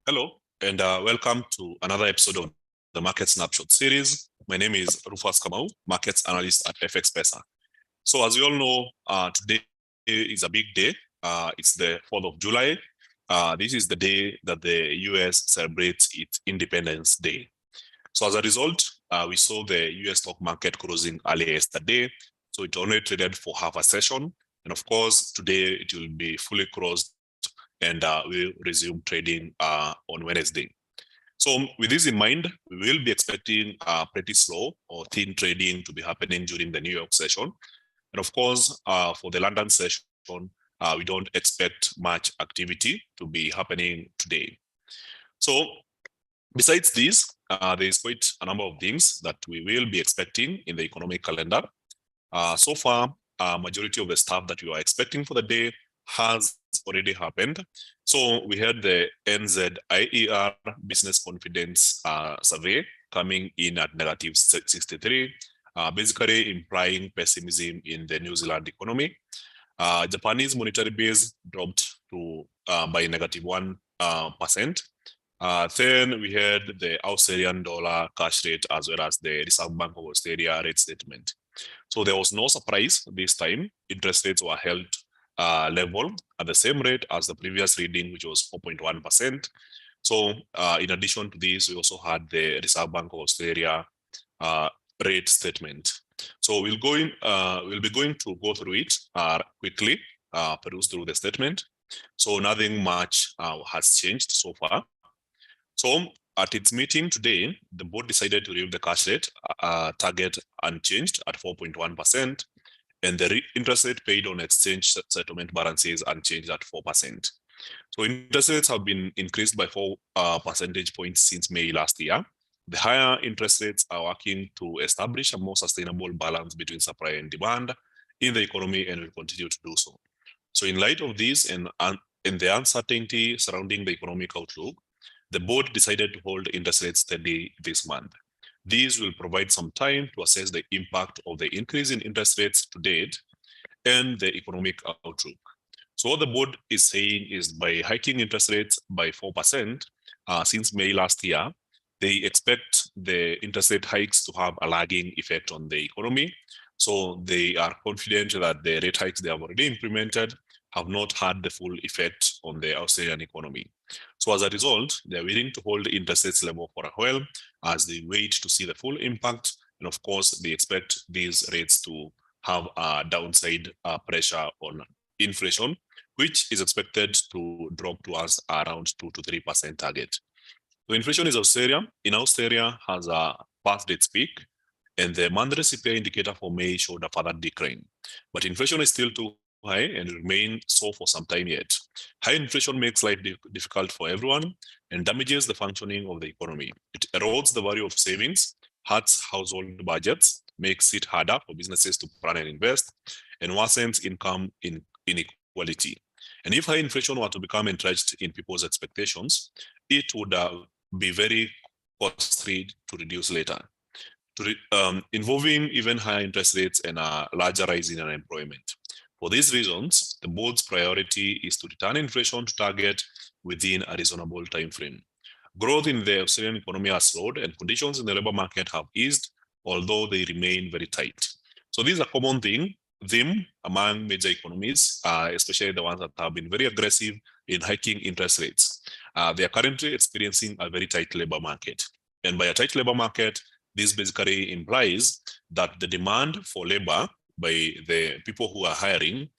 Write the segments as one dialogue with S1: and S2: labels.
S1: Hello, and welcome to another episode of the Market Snapshot series. My name is Rufas Kamau, Markets Analyst at FX Pesa. So as you all know, today is a big day. It's the 4th of July. This is the day that the US celebrates its Independence Day. So as a result, we saw the US stock market closing earlier yesterday. So it only traded for half a session. And of course, today it will be fully closed and we'll resume trading on Wednesday. So with this in mind, we will be expecting pretty slow or thin trading to be happening during the New York session. And of course, for the London session, we don't expect much activity to be happening today. So besides this, there is quite a number of things that we will be expecting in the economic calendar. So far, majority of the stuff that we are expecting for the day has already happened. So we had the NZIER business confidence survey coming in at negative 63, basically implying pessimism in the New Zealand economy. Japanese monetary base dropped to by negative 1%. Then we had the Australian dollar cash rate as well as the Reserve Bank of Australia rate statement. So there was no surprise this time. Interest rates were held level at the same rate as the previous reading, which was 4.1%. So in addition to this, we also had the Reserve Bank of Australia rate statement. So we'll be going to go through it quickly, peruse through the statement. So nothing much has changed so far. So at its meeting today, the board decided to leave the cash rate target unchanged at 4.1%, and the interest rate paid on exchange settlement balances unchanged at 4%. So interest rates have been increased by 4 percentage points since May last year. The higher interest rates are working to establish a more sustainable balance between supply and demand in the economy and will continue to do so. So in light of this and the uncertainty surrounding the economic outlook, the board decided to hold interest rates steady this month. These will provide some time to assess the impact of the increase in interest rates to date and the economic outlook. So what the board is saying is by hiking interest rates by 4% since May last year, they expect the interest rate hikes to have a lagging effect on the economy. So they are confident that the rate hikes they have already implemented have not had the full effect on the Australian economy. So as a result, they're willing to hold the interest rates level for a while as they wait to see the full impact. And of course, they expect these rates to have a downside pressure on inflation, which is expected to drop towards around 2 to 3% target. So inflation in Australia has passed its peak, and the monthly CPI indicator for May showed a further decline. But inflation is still too high and remain so for some time yet. High inflation makes life difficult for everyone and damages the functioning of the economy. It erodes the value of savings, hurts household budgets, makes it harder for businesses to plan and invest, and worsens income inequality. And if high inflation were to become entrenched in people's expectations, it would be very costly to reduce later, involving even higher interest rates and a larger rise in unemployment. For these reasons, the board's priority is to return inflation to target within a reasonable time frame. Growth in the Australian economy has slowed and conditions in the labor market have eased, although they remain very tight. So this is a common theme among major economies, especially the ones that have been very aggressive in hiking interest rates. They are currently experiencing a very tight labor market. And by a tight labor market, this basically implies that the demand for labor by the people who are hiring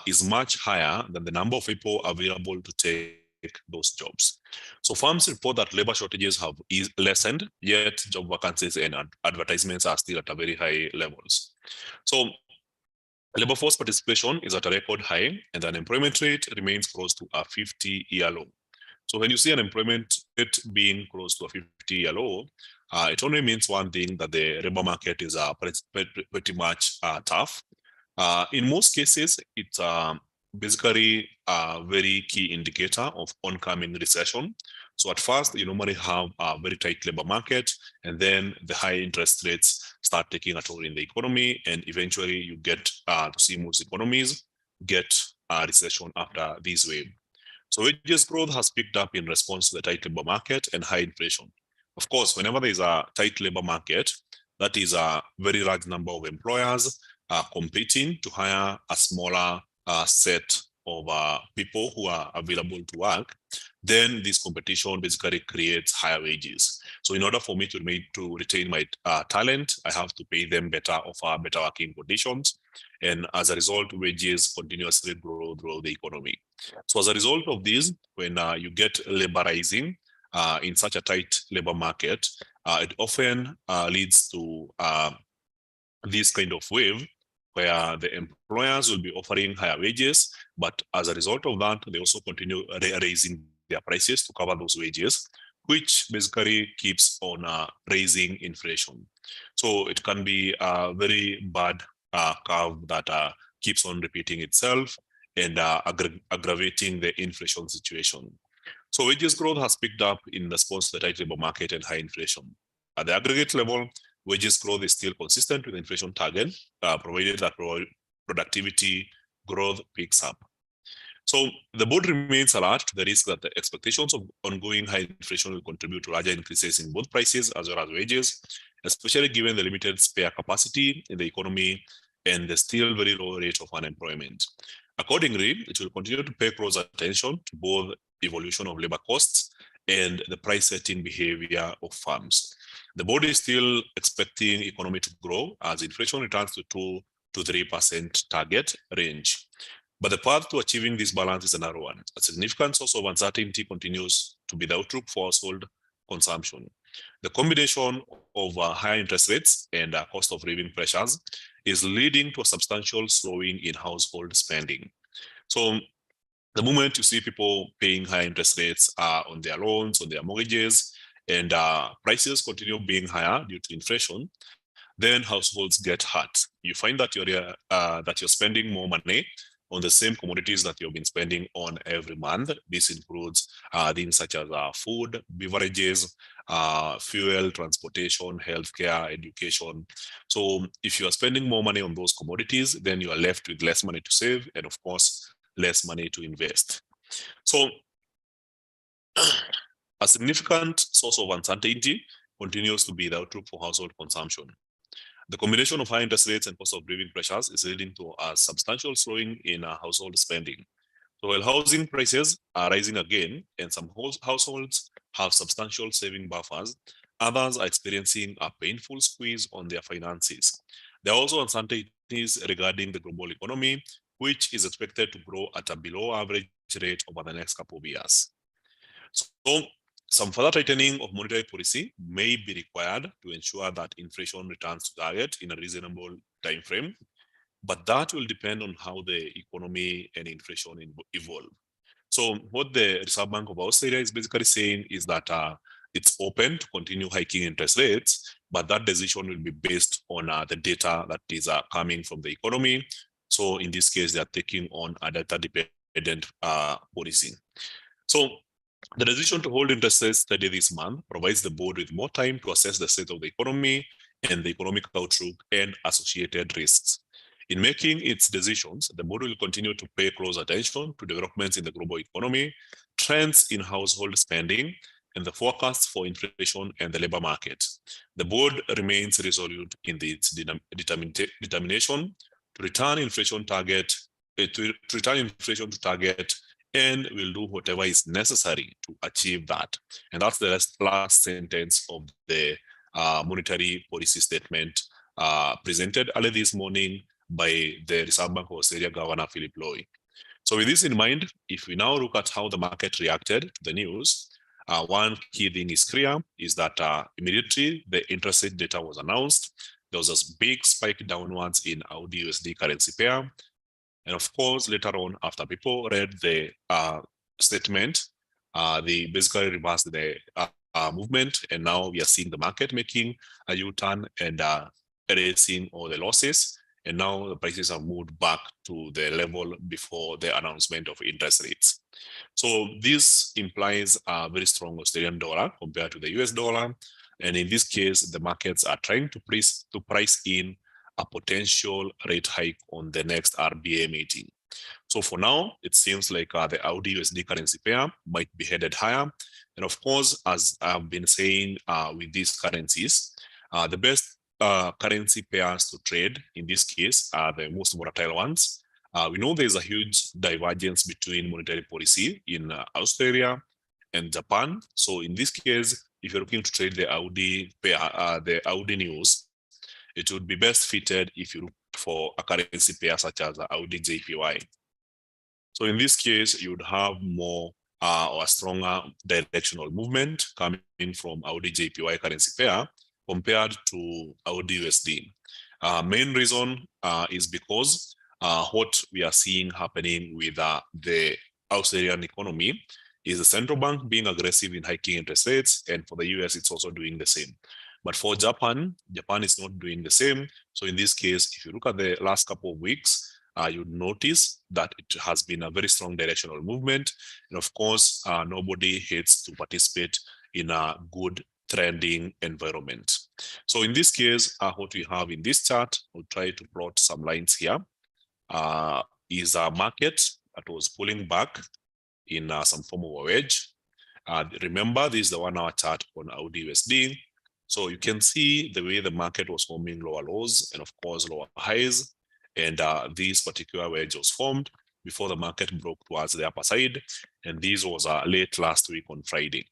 S1: is much higher than the number of people available to take those jobs. So firms report that labor shortages have lessened, yet job vacancies and advertisements are still at a very high levels. So labor force participation is at a record high and the unemployment rate remains close to a 50-year low. So when you see unemployment rate being close to a 50-year low, it only means one thing, that the labor market is pretty much tough. In most cases, it's basically a very key indicator of oncoming recession. So at first, you normally have a very tight labor market, and then the high interest rates start taking a toll in the economy, and eventually you get to see most economies get a recession after this wave. So wages growth has picked up in response to the tight labor market and high inflation. Of course, whenever there is a tight labor market, that is a very large number of employers competing to hire a smaller set of people who are available to work, then this competition basically creates higher wages. So in order for me to retain my talent, I have to pay them better, offer better working conditions. And as a result, wages continuously grow throughout the economy. So as a result of this, when you get labor rising in such a tight labor market, it often leads to this kind of wave where the employers will be offering higher wages, but as a result of that, they also continue raising their prices to cover those wages, which basically keeps on raising inflation. So it can be a very bad curve that keeps on repeating itself and aggravating the inflation situation. So wages growth has picked up in response to the tight labor market and high inflation. At the aggregate level, wages growth is still consistent with the inflation target, provided that productivity growth picks up. So the board remains alert to the risk that the expectations of ongoing high inflation will contribute to larger increases in both prices as well as wages, especially given the limited spare capacity in the economy and the still very low rate of unemployment. Accordingly, it will continue to pay close attention to both evolution of labor costs and the price setting behavior of firms. The board is still expecting economy to grow as inflation returns to 2 to 3% target range. But the path to achieving this balance is a narrow one. A significant source of uncertainty continues to be the outlook for household consumption. The combination of higher interest rates and cost of living pressures is leading to a substantial slowing in household spending. So the moment you see people paying high interest rates on their loans, on their mortgages, and prices continue being higher due to inflation, then households get hurt. You find that you're spending more money on the same commodities that you've been spending on every month. This includes things such as food, beverages, fuel, transportation, healthcare, education. So if you are spending more money on those commodities, then you are left with less money to save and, of course, less money to invest. So a significant source of uncertainty continues to be the outlook for household consumption. The combination of high interest rates and cost of living pressures is leading to a substantial slowing in household spending. So while housing prices are rising again, and some households have substantial saving buffers, others are experiencing a painful squeeze on their finances. There are also uncertainties regarding the global economy, which is expected to grow at a below average rate over the next couple of years. So some further tightening of monetary policy may be required to ensure that inflation returns to target in a reasonable time frame, but that will depend on how the economy and inflation evolve. So what the Reserve Bank of Australia is basically saying is that it's open to continue hiking interest rates, but that decision will be based on the data that is coming from the economy. So in this case, they are taking on a data-dependent policy. So the decision to hold interest rates steady this month provides the board with more time to assess the state of the economy and the economic outlook and associated risks. In making its decisions, the board will continue to pay close attention to developments in the global economy, trends in household spending, and the forecasts for inflation and the labor market. The board remains resolute in its determination to return inflation to target, and will do whatever is necessary to achieve that. And that's the last sentence of the monetary policy statement presented early this morning by the Reserve Bank of Australia Governor Philip Lowe. So with this in mind, if we now look at how the market reacted to the news, one key thing is clear, is that immediately the interest rate data was announced, there was a big spike downwards in AUDUSD currency pair. And of course, later on, after people read the statement, they basically reversed the movement. And now we are seeing the market making a U-turn and erasing all the losses. And now the prices have moved back to the level before the announcement of interest rates. So this implies a very strong Australian dollar compared to the US dollar. And in this case, the markets are trying to price in a potential rate hike on the next RBA meeting. So for now, it seems like the AUDUSD currency pair might be headed higher. And of course, as I've been saying with these currencies, the best currency pairs to trade in this case are the most volatile ones. We know there's a huge divergence between monetary policy in Australia and Japan. So in this case, if you're looking to trade the AUD pair, the AUD news, it would be best fitted if you look for a currency pair such as AUDJPY. So in this case, you would have more or a stronger directional movement coming from AUDJPY currency pair compared to AUDUSD. Main reason is because what we are seeing happening with the Australian economy is the central bank being aggressive in hiking interest rates, and for the US, it's also doing the same. But for Japan, Japan is not doing the same. So in this case, if you look at the last couple of weeks, you'd notice that it has been a very strong directional movement. And of course, nobody hates to participate in a good trending environment. So in this case, what we have in this chart, we'll try to plot some lines here, is a market that was pulling back in some form of a wedge. Remember, this is the 1 hour chart on AUDUSD. So you can see the way the market was forming lower lows and of course lower highs. And this particular wedge was formed before the market broke towards the upper side. And this was late last week on Friday.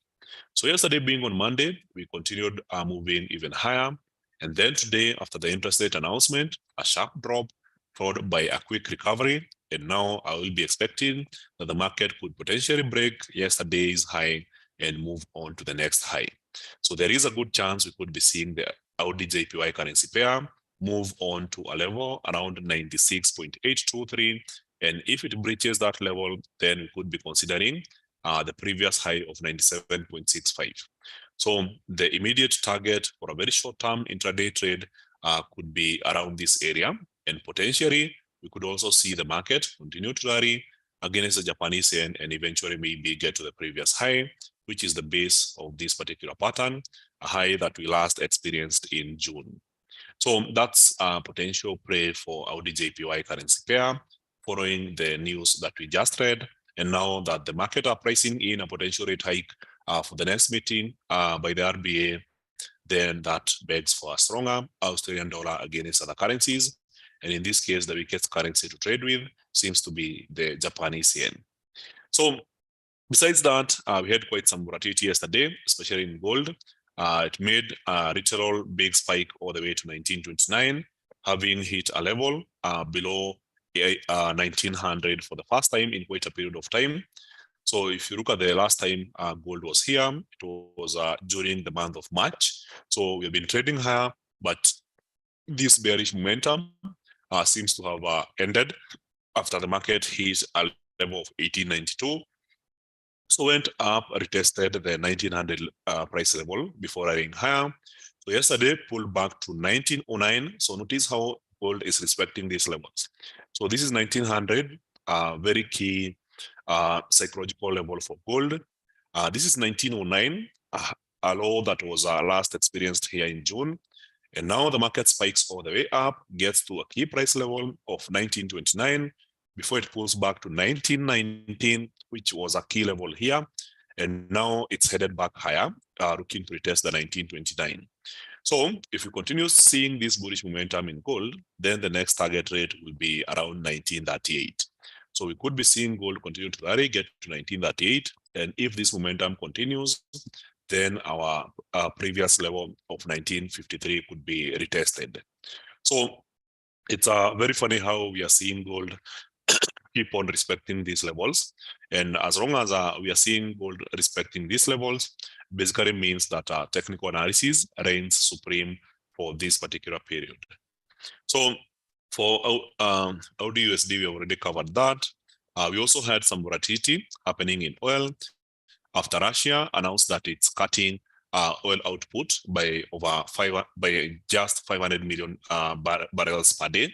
S1: So yesterday being on Monday, we continued moving even higher. And then today, after the interest rate announcement, a sharp drop followed by a quick recovery. And now I will be expecting that the market could potentially break yesterday's high and move on to the next high. So there is a good chance we could be seeing the AUDJPY currency pair move on to a level around 96.823. And if it breaches that level, then we could be considering the previous high of 97.65. So the immediate target for a very short-term intraday trade could be around this area. And potentially, we could also see the market continue to rally against the Japanese yen and eventually maybe get to the previous high, which is the base of this particular pattern, a high that we last experienced in June. So that's a potential play for AUDJPY currency pair following the news that we just read. And now that the market are pricing in a potential rate hike for the next meeting by the RBA, then that begs for a stronger Australian dollar against other currencies. And in this case, the weakest currency to trade with seems to be the Japanese yen. So besides that, we had quite some volatility yesterday, especially in gold. It made a literal big spike all the way to 1929, having hit a level below 1900 for the first time in quite a period of time. So if you look at the last time gold was here, it was during the month of March. So we've been trading higher, but this bearish momentum seems to have ended after the market hit a level of 1892. So went up, retested the 1900 price level before running higher. So yesterday pulled back to 1909. So notice how gold is respecting these levels. So this is 1900, very key psychological level for gold. This is 1909, a low that was last experienced here in June. And now the market spikes all the way up, gets to a key price level of 1929 before it pulls back to 1919, which was a key level here. And now it's headed back higher, looking to retest the 1929. So if we continue seeing this bullish momentum in gold, then the next target rate will be around 1938. So we could be seeing gold continue to rally, get to 1938. And if this momentum continues, then our previous level of 1953 could be retested. So it's very funny how we are seeing gold keep on respecting these levels. And as long as we are seeing gold respecting these levels, basically means that technical analysis reigns supreme for this particular period. So for AUDUSD, we already covered that. We also had some volatility happening in oil after Russia announced that it's cutting oil output by just 500 million barrels per day.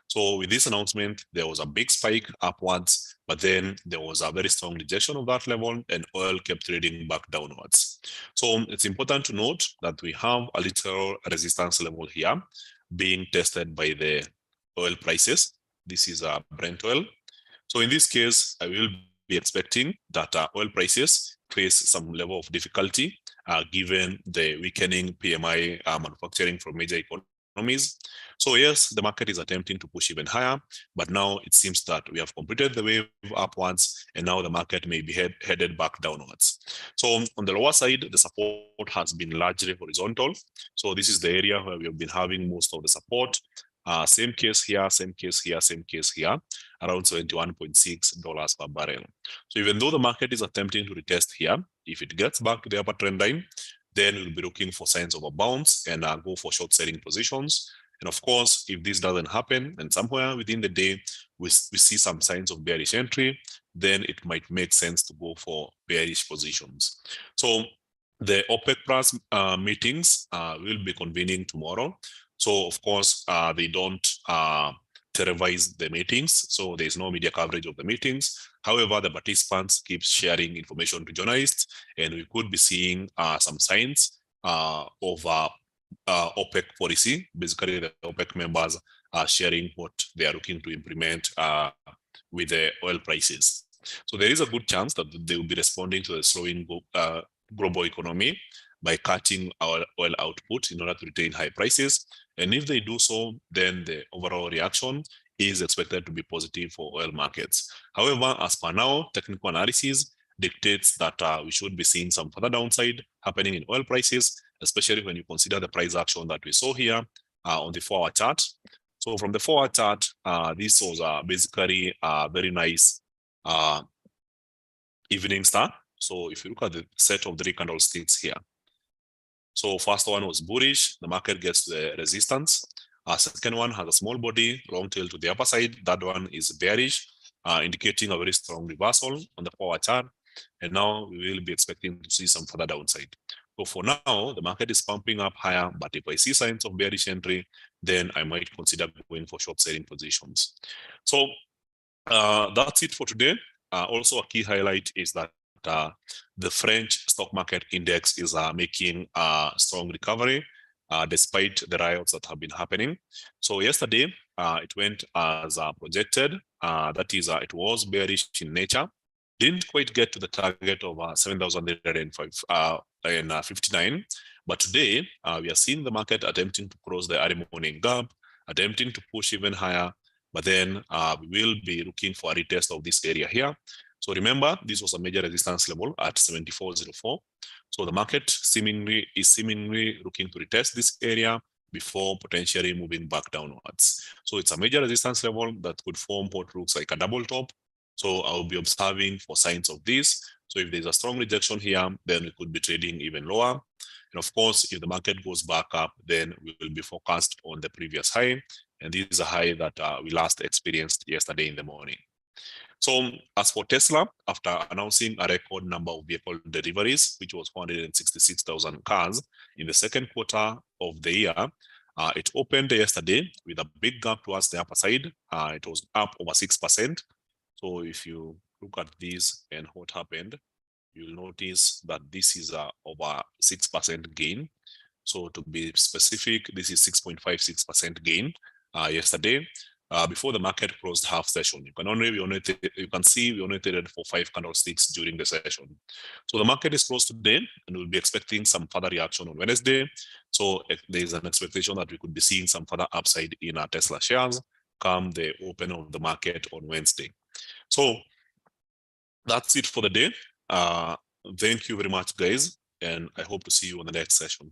S1: So with this announcement, there was a big spike upwards, but then there was a very strong rejection of that level and oil kept trading back downwards. So it's important to note that we have a little resistance level here being tested by the oil prices. This is Brent oil. So in this case, I will be expecting that oil prices face some level of difficulty given the weakening PMI manufacturing from major economies. So yes, the market is attempting to push even higher, but now it seems that we have completed the wave upwards, and now the market may be headed back downwards. So on the lower side, the support has been largely horizontal. So this is the area where we have been having most of the support. Same case here, same case here, same case here, around $71.6 per barrel. So even though the market is attempting to retest here, if it gets back to the upper trend line, then we'll be looking for signs of a bounce and go for short selling positions. And of course, if this doesn't happen and somewhere within the day we see some signs of bearish entry, then it might make sense to go for bearish positions. So the OPEC Plus meetings will be convening tomorrow. So of course, they don't televise the meetings, so there's no media coverage of the meetings. However, the participants keep sharing information to journalists, and we could be seeing some signs of OPEC policy. Basically, the OPEC members are sharing what they are looking to implement with the oil prices. So there is a good chance that they will be responding to the slowing global economy by cutting our oil output in order to retain high prices. And if they do so, then the overall reaction is expected to be positive for oil markets. However, as per now, technical analysis dictates that we should be seeing some further downside happening in oil prices, especially when you consider the price action that we saw here on the 4-hour chart. So from the 4-hour chart, this was basically a very nice evening star. So if you look at the set of 3 candlesticks here, so first one was bullish, the market gets to the resistance. Second one has a small body, long tail to the upper side. That one is bearish, indicating a very strong reversal on the 4-hour chart. And now we will be expecting to see some further downside. So for now, the market is pumping up higher, but if I see signs of bearish entry, then I might consider going for short selling positions. So that's it for today. Also, a key highlight is that the French stock market index is making a strong recovery despite the riots that have been happening. So yesterday, it went as projected. That is, it was bearish in nature. Didn't quite get to the target of 7,859. But today, we are seeing the market attempting to cross the early morning gap, attempting to push even higher. But then we will be looking for a retest of this area here. So remember, this was a major resistance level at 74.04. So the market is seemingly looking to retest this area before potentially moving back downwards. So it's a major resistance level that could form what looks like a double top. So I'll be observing for signs of this. So if there's a strong rejection here, then we could be trading even lower. And of course, if the market goes back up, then we will be focused on the previous high. And this is a high that we last experienced yesterday in the morning. So as for Tesla, after announcing a record number of vehicle deliveries, which was 466,000 cars in the second quarter of the year, it opened yesterday with a big gap towards the upper side. It was up over 6%. So if you look at this and what happened, you'll notice that this is over 6% gain. So to be specific, this is 6.56% gain yesterday. Before the market closed half session. You can see we only traded for 5 candlesticks during the session. So the market is closed today, and we'll be expecting some further reaction on Wednesday. So there is an expectation that we could be seeing some further upside in our Tesla shares come the open of the market on Wednesday. So that's it for the day. Thank you very much, guys, and I hope to see you on the next session.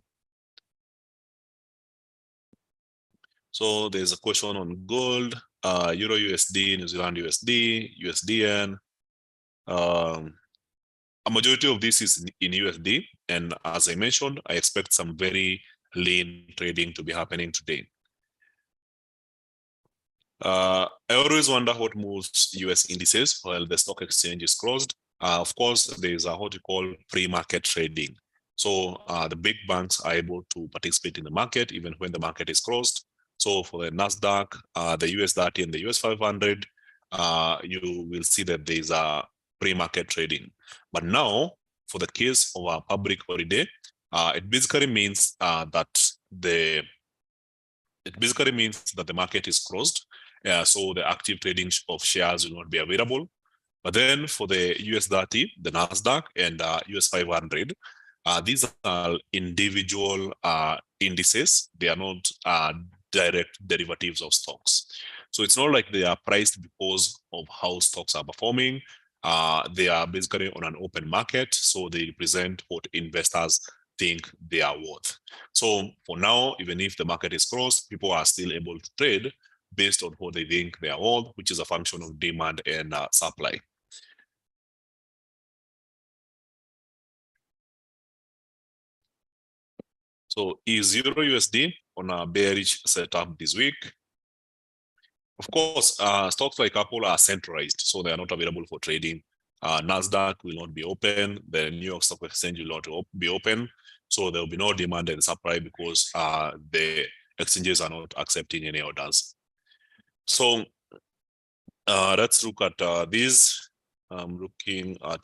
S1: So there's a question on gold, Euro USD, New Zealand USD, USDN. A majority of this is in USD. And as I mentioned, I expect some very lean trading to be happening today. I always wonder what moves US indices while the stock exchange is closed. Of course, there's what we call pre-market trading. So the big banks are able to participate in the market even when the market is closed. So for the NASDAQ, the US 30 and the US 500, you will see that there's a pre-market trading. But now, for the case of a public holiday, it basically means that the market is closed, So the active trading of shares will not be available. But then for the US30, the NASDAQ, and US 500, these are individual indices. They are not direct derivatives of stocks. So it's not like they are priced because of how stocks are performing. They are basically on an open market, so they represent what investors think they are worth. So for now, even if the market is closed, people are still able to trade based on what they think they are worth, which is a function of demand and supply. So is Euro USD on a bearish setup this week? Of course, stocks like Apple are centralized, so they are not available for trading. NASDAQ will not be open. The New York Stock Exchange will not be open. So there will be no demand and supply because the exchanges are not accepting any orders. So let's look at this. I'm looking at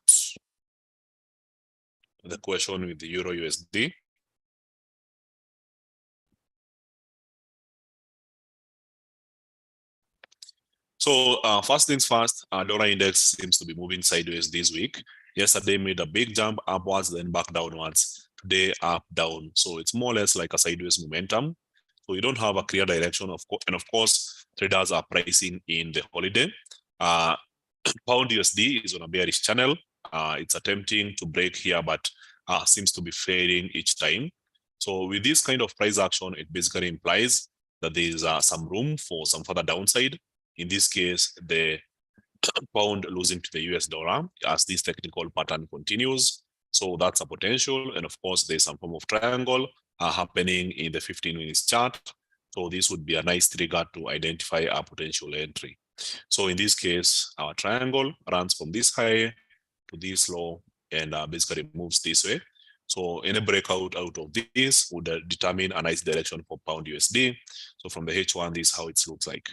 S1: the question with the Euro USD. So first things first, dollar index seems to be moving sideways this week. Yesterday made a big jump upwards, then back downwards. Today up, down. So it's more or less like a sideways momentum. So you don't have a clear direction, and of course, traders are pricing in the holiday. Pound USD is on a bearish channel. It's attempting to break here, but seems to be failing each time. So with this kind of price action, it basically implies that there is some room for some further downside. In this case, the pound losing to the US dollar as this technical pattern continues. So that's a potential. And of course, there's some form of triangle happening in the 15 minutes chart. So this would be a nice trigger to identify a potential entry. So in this case, our triangle runs from this high to this low and basically moves this way. So any breakout out of this would determine a nice direction for pound USD. So from the H1, this is how it looks like.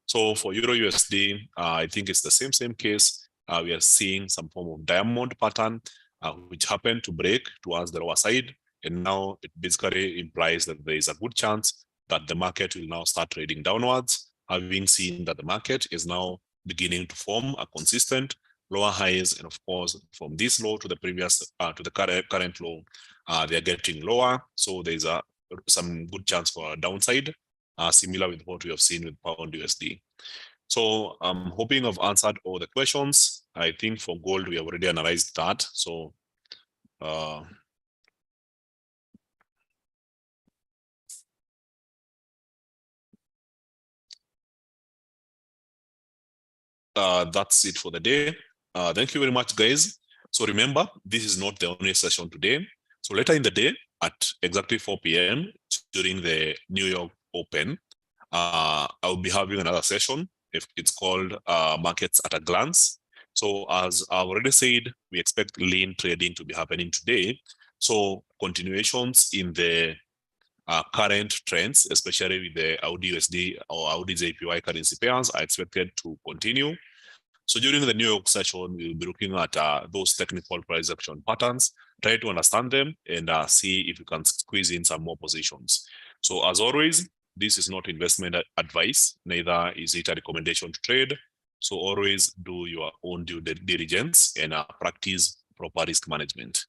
S1: So for Euro USD, I think it's the same case. We are seeing some form of diamond pattern, which happened to break towards the lower side. And now it basically implies that there is a good chance that the market will now start trading downwards, having seen that the market is now beginning to form a consistent lower highs. And of course, from this low to the previous, to the current low, they are getting lower. So there's some good chance for a downside. Similar with what we have seen with pound USD. So I'm hoping I've answered all the questions. I think for gold, we have already analyzed that. So that's it for the day. Thank you very much, guys. So remember, this is not the only session today. So later in the day at exactly 4 p.m. during the New York Open, I'll be having another session. It's called Markets at a Glance. So as I've already said, we expect lean trading to be happening today. So continuations in the current trends, especially with the AUDUSD or AUDJPY currency pairs, are expected to continue. So during the New York session, we'll be looking at those technical price action patterns, try to understand them and see if we can squeeze in some more positions. So as always, this is not investment advice, neither is it a recommendation to trade. So always do your own due diligence and practice proper risk management.